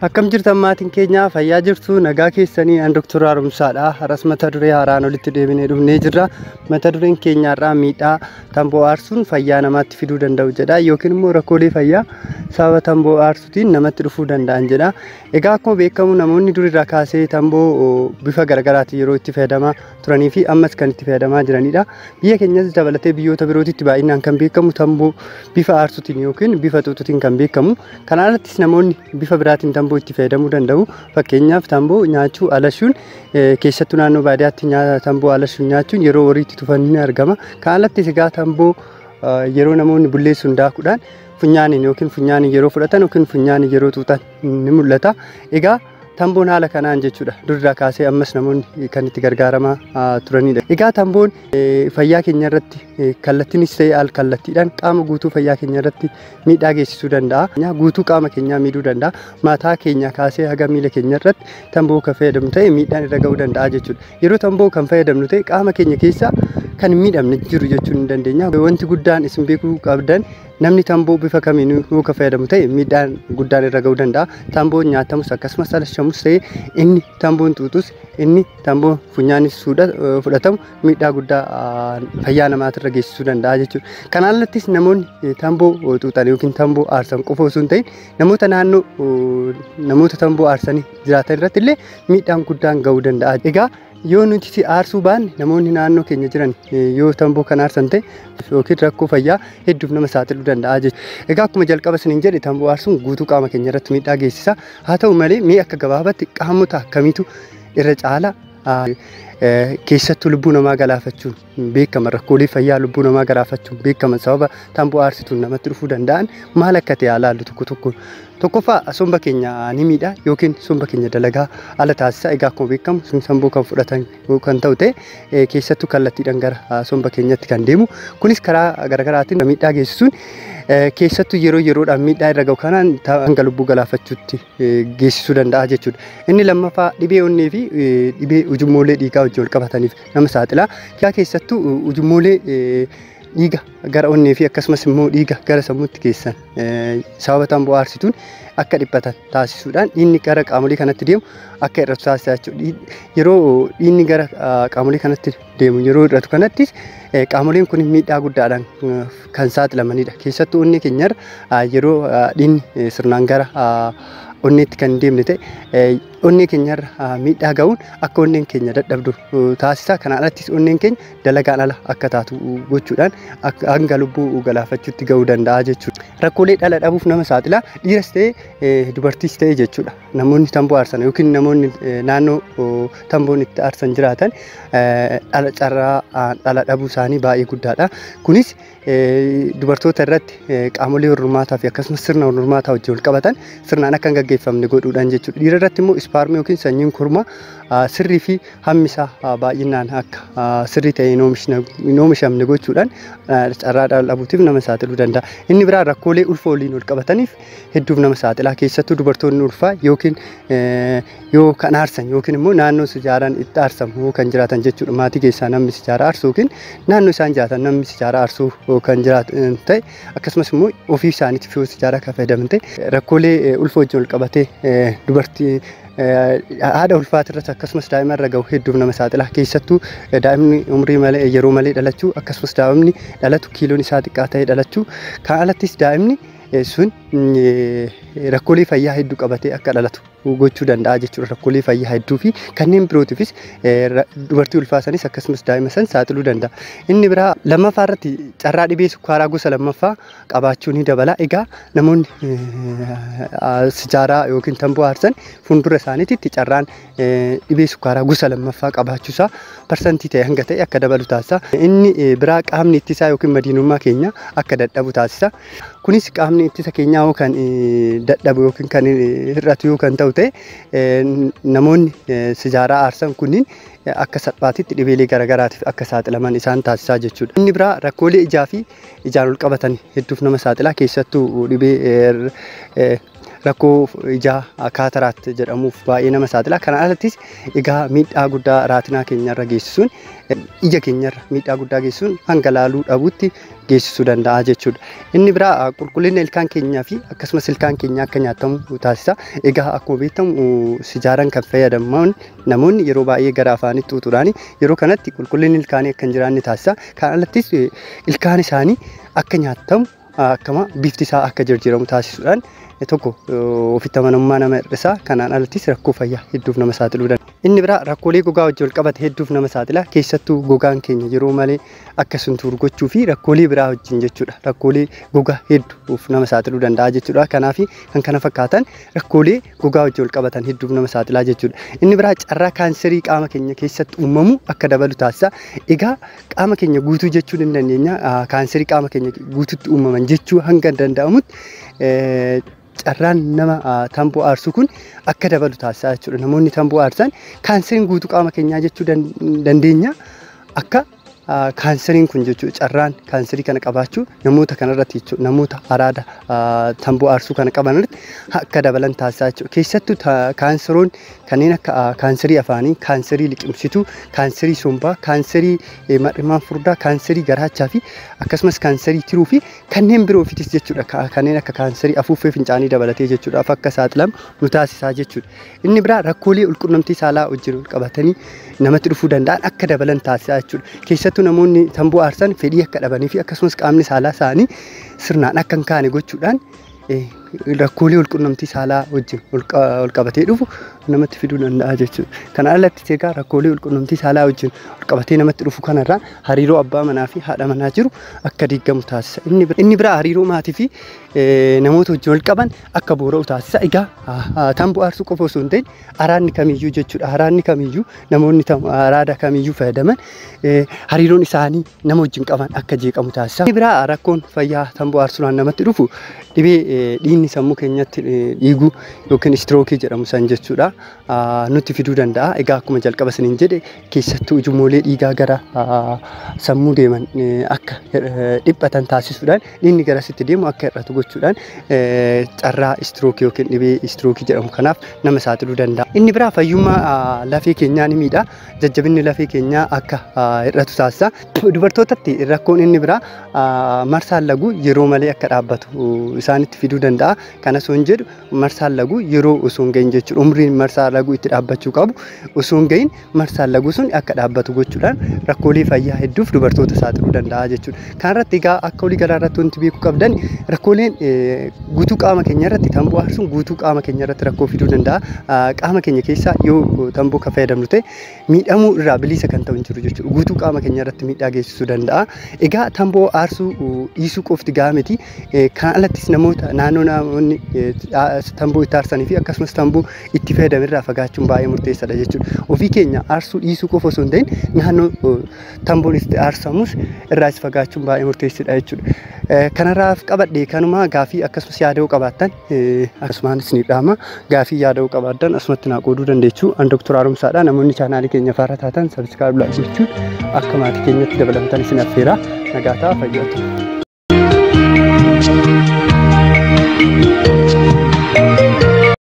Akkam jirtan maatiin keenya fayyaa jirtu nagaa keessanii an Dr. Haaromsaadha. Haras mata duree haaraan olitti deebinee dhufnee jirra. Mata dureen keenyaarraa miidhaa tamboo aarsuun fayyaa namaatti fiduu danda'u jedha yookiin immoo rakkoolee fayyaa sababa tamboo aarsuutiin namatti dhufuu danda'an jedha. Egaa akkuma beekamu namoonni durirraa kaasee tamboo bifa garaagaraatiin yeroo itti fayyadamaa turanii fi ammas kan itti fayyadamaa jiranidha. Biyya keenyas dabalatee biyyoota birootitti baay'inaan kan beekamu tamboo bifa aarsuutiin yookiin bifa xuuxuutiin kan beekamu. Kana alattis namoonni bifa biraatiin tamboo itti fayyadamuu danda'u. Fakkeenyaaf tamboo nyaachuu alashuun keessattuu naannoo baadiyyaatti nyaata tamboo alashuun nyaachuun yeroo horiitti tufan ni argama. Kana alattis egaa tamboo yeroo namoonni bulleessuun daakuudhaan funyaaniin yookiin funyaaniin yeroo fudhatan yookiin funyaaniin yeroo xuuxan ni mul'ata. Egaa tamboon haala kanaan jechuudha. Durirraa kaasee ammas namoonni kan itti gargaaramaa turanidha. Egaa tamboon fayyaa keenya irratti kallattiinis ta'ee al kallattiidhaan qaama guutuu fayyaa keenya irratti miidhaa geessisuu danda'a. Guutuu qaama keenyaa miidhuu danda'a. Mataa keenya kaasee haga miila keenya irratti tamboo kan fayyadamnu ta'e miidhaan irra ga'uu danda'a jechuudha. Yeroo tamboo kan fayyadamnu ta'e qaama keenya keessa kan miidhamne jiru jechuun ni dandeenya. Wanti guddaan isin beekuu qabdan namni tamboo bifa kamiin yoo ka fayyadamu ta'e miidhaan guddaan irra ga'uu danda'a. Tamboon nyaatamus akkasumas alashamus ta'e inni tamboon xuuxus inni tamboon funyaanis fudhatamu miidhaa guddaa fayyaa namaatirra geessisuu danda'a jechuudha. Kana alattis namoonni tamboo xuuxan yookiin tamboo aarsan qofa osoo hin ta'in namoota naannoo namoota tamboo aarsanii jiraatan irratti illee miidhaan guddaan ga'uu danda'a. Egaa yoo nuti aarsuu baanne namoonni naannoo keenya jiran yoo tamboo kan aarsan ta'e yookiin rakkoo fayyaa hedduuf nama saaxiluu danda'a jechuudha. Egaa akkuma jalqaba isiniin jedhe tamboo aarsuun guutuu qaama keenya irratti miidhaa geessisa. Haa ta'u malee mee akka gabaabatti qaamota akkamiitu irra caala keessattuu lubbuu namaa galaafachuun beekama. Rakkoolee fayyaa lubbuu namaa galaafachuun beekama sababa tamboo aarsituun namatti dhufuu danda'an maal akka ta'e ilaallu tokko tokko. Tokkoffaa somba keenya ni miidha yookiin somba keenya dalagaa ala taasisa. Egaa akkuma beekamu tamboo kan fudhatan kan ta'u ta'e keessattuu kallattiidhaan gara somba keenyatti kan deemu. Kunis karaa garaagaraatiin miidhaa geessisuun keessattuu yeroo yeroodhaan miidhaa irra ga'u kanaan hanga lubbuu galaafachuutti geessisuu danda'a jechuudha. Inni lammaffaa dhibee onnee fi dhibee ujummoolee dhiigaa wajjin wal qabataniif nama saaxila. Egaa keessattuu ujummoolee dhiiga gara onnee fi akkasumas immoo dhiiga gara sammuutti geessan sababa tamboo aarsituun akka dhiphatan taasisuudhaan dhiigni gara qaamolee kanatti deemu akka hir'atu taasisa jechuudha. Yeroo dhiigni gara qaamolee kanatti deemu yeroo hir'atu kanattis qaamoleen kun miidhaa guddaadhaan kan saaxilamanidha. Keessattuu onnee keenyarra yeroo dhiigni sirnaan gara onneetti kan deemne ta'e onnee keenyarra miidhaa ga'uun akka onneen keenya dadhabdu taasisa. Kana alattis onneen keenya dalagaan ala akka taatu gochuudhaan hanga lubbuu galaafachuutti ga'uu danda'a jechuudha. Rakkoolee dhala dhabuuf nama saaxila. Dhiiras ta'e dubartiis ta'e jechuudha. Namoonni tamboo aarsan yookiin namoonni naannoo tamboon itti aarsan jiraatan carraa dhala dhabuu isaanii baay'ee guddaadha. Kunis dubartoota irratti qaamolee hormaataa fi akkasumas sirna hormaataa wajjin wal qabatan sirnaan akka hin gaggeeffamne godhuudhaan jechuudha. Dhiira irratti immoo ispaarmii yookiin sanyiin kormaa sirrii fi hammi isaa baay'inaan akka sirrii ta'e hin oomishamne gochuudhaan carraa dhala dhabuutiif nama saaxiluu danda'a. Inni biraa rakkoolee ulfa waliin wal qabataniif hedduuf nama saaxila. Keessattuu dubartoonni ulfaa yookiin yoo kan aarsan yookiin immoo naannoo sijaaraan itti aarsamu kan jiraatan jechuudha. Maatii keessaa namni sijaara aarsu yookiin naannoo isaan jiraatan namni sijaara aarsuu kan jiraatan ta'e akkasumas immoo ofii isaaniitiif yoo sijaara kan fayyadaman ta'e rakkoolee ulfa wajjin wal qabatee dubartii haadha ulfaatirratti akkasumas daa'ima irra ga'u hedduuf nama saaxila. Keessattuu daa'imni umrii malee yeroo malee dhalachuu akkasumas daa'imni dhalatu kiiloon isaa xiqqaa ta'e dhalachuu. Kan alattis daa'imni sun rakkoolee fayyaa hedduu qabatee akka dhalatu gochuu danda'a jechuudha. Rakkoolee fayyaa hedduu fi kanneen birootiifis dubartii ulfaasanis akkasumas daa'ima san saaxiluu danda'a. Inni biraa lammaffaa irratti carraa dhibee sukkaaraa gosa lammaffaa qabaachuu ni dabala. Egaa namoonni sijaaraa yookiin tamboo aarsan fuuldura isaaniitti carraan dhibee sukkaaraa gosa lammaffaa qabaachuusaa parsantii ta'e hanga ta'e akka dabalu taasisa. Inni biraa qaamni ittisaa yookiin madiinummaa keenya akka dadhabu taasisa. Kunis qaamni ittisa keenyaa yoo kan dadhabu yookiin kan hir'atu yoo kan ta'u ta'e namoonni sijaaraa aarsan kunniin akka salphaatitti dhibeelee garaagaraatiif akka saaxilaman isaan taasisaa jechuudha. Inni biraa rakkoolee ijaa fi ijaan wal qabatan hedduuf nama saaxila. Keessattuu dhibee rakkoo ijaa kaataraatti jedhamuuf baay'ee nama saaxila. Kana alattis egaa miidhaa guddaa raatinaa keenyarra geessisuun ija keenyarra miidhaa guddaa geessisuun hanga laaluu dhabuutti geessisuu danda'a jechuudha. Inni biraa qulqullina ilkaan keenyaa fi akkasumas ilkaan keenyaa akka nyaatamu taasisa. Egaa akkuma beekamu sijaaraan kan fayyadaman namoonni yeroo baay'ee gara afaanitti xuuxuudhaan yeroo kanatti qulqullinni ilkaanii akka hin jiraanne taasisa. Kan alattis ilkaan isaanii akka nyaatamu akkama bifti isaa akka jijjiiramu taasisuudhaan tokko ofitti amanamummaa nama hir'isaa. Kanaan alattis rakkoo fayyaa hedduuf nama saaxiluu danda'a. Inni biraa rakkoolee gogaa wajjin wal qabate hedduuf nama saaxila. Keessattuu gogaan keenya yeroo malee akka suntuur gochuu fi rakkoolee biraa wajjin jechuudha. Rakkoolee gogaa hedduuf nama saaxiluu danda'a jechuudha. Kanaaf kan kana fakkaatan rakkoolee gogaa wajjin wal qabatan hedduuf nama saaxilaa jechuudha. Inni biraa carraa kaanserii qaama keenya keessatti uumamu akka dabalu taasisa. Egaa qaama keenya guutuu jechuu hin dandeenya. Kaanserii qaama keenya guutuutti uumaman jechuu hanga danda'amutti carraan nama tamboo aarsuu kun akka dabalu taasisaa jechuudha. Namoonni tamboo aarsan kaanseriin guutuu qaama keenyaa jechuu dandeenya. Akka kaanseriin kun jechuudha carraan kaanserii kana qabaachuu namoota kanarratti jechuudha. Namoota araada tamboo aarsuu kana qaban irratti akka dabalan taasisaa jechuudha. Keessattuu kaanseroon kanneen akka kaanserii afaanii, kaanserii liqimsituu, kaanserii sombaa, kaanserii mar'imaan furdaa, kaanserii garaachaa fi akkasumas kaanserii tiruu fi kanneen biroo ofiitis jechuudha. Kanneen akka kaanserii afuuffee fincaanii dabalatee jechuudha akka saaxilamu nu taasisaa jechuudha. Inni biraa rakkoolee quunnamtii saalaa wajjin wal qabatanii namatti dhufuu danda'an akka dabalan taasisaa jechuudha. Keessattuu namoonni tamboo aarsan fedhii akka dhabanii fi akkasumas qaamni saalaa isaanii sirnaan akka hin kaane gochuudhaan rakkoolee quunnamtii saalaa wajjin wal qabatee dhufu namatti fiduu danda'a jechuudha. Kana alatti egaa rakkoolee quunnamtii saalaa wajjin wal qabatee namatti dhufu kanarraa hariiroo abbaa manaa fi haadha manaa jiru akka diigamu taasisa. Inni biraa hariiroo maatii fi namoota wajjin wal qaban akka boora'u taasisa. Egaa tamboo aarsuu qofa osoo hin ta'in araadni kamiyyuu jechuudha. Araadni kamiyyuu namoonni araada kamiyyuu fayyadaman hariiroon isaanii nama wajjin qaban akka jeeqamu taasisa. Inni biraa rakkoon fayyaa tamboo aarsuudhaan namatti dhufu dhibee dhiigni sammuu keenyatti dhiigu yookiin istrookii jedhamu san jechuudha. Nutti fiduu danda'a. Egaa akkuma jalqaba saniin jedhe keessattuu ujummolee dhiigaa gara sammuu deeman akka dhiphatan taasisuudhaan dhiigni garasitti deemu akka hir'atu gochuudhaan carraa istrookii yookiin dhibee istrookii jedhamu kanaaf nama saaxiluu danda'a. Inni biraa fayyummaa lafee keenyaa ni miidha. Jajjabinni lafee keenyaa akka hir'atu taasisa. Dubartootatti rakkoon inni biraa marsaan laguu yeroo malee akka dhaabbatu isaanitti fiduu danda'a. Kana osoo hin jedhu marsaan laguu yeroo osoo hin gahin jechuudha. Umriin marsaan laguu itti dhaabbachuu qabu osoo hin gahin marsaan laguu sun akka dhaabbatu gochuudhaan rakkoolee fayyaa hedduuf dubartoota saaxiluu danda'a jechuudha. Kanarratti egaa akka walii galaa irratti wanti beekuu qabdan rakkooleen guutuu qaama keenya irratti tamboo aarsuun guutuu qaama keenya irratti rakkoo fiduu danda'a. Qaama keenya keessaa yoo tamboo kan fayyadamnu ta'e miidhamuu irraa bilisa kan ta'u hin jiru jechuudha. Guutuu qaama keenya irratti miidhaa geessisuu danda'a. Egaa tamboo aarsuu dhiisuu qofti gahaa miti. Kan alattis namoota naannoo namoonni tamboo itti aarsanii fi akkasumas tamboo itti fayyadamirraa fagaachuun baay'ee murteessaadha jechuudha. Ofii keenya aarsuu dhiisuu qofa osoo hin ta'in naannoo tamboon itti aarsamus irraas fagaachuun baay'ee murteessaadha jechuudha. Kanarraaf qabadhe kanuma gaafii akkasumas yaada'uu qabaattan akkasumas ni dhaama gaafii yaada'uu qabaattan asumatti naa qooduu dandeessu. An Dr. Haaromsaadha. Namoonni chaanaalii keenya faara taatan sabiskiraayib gochuun akka maatii keenyatti dabalamtan isin affeera. Nagaataa fayyaatu.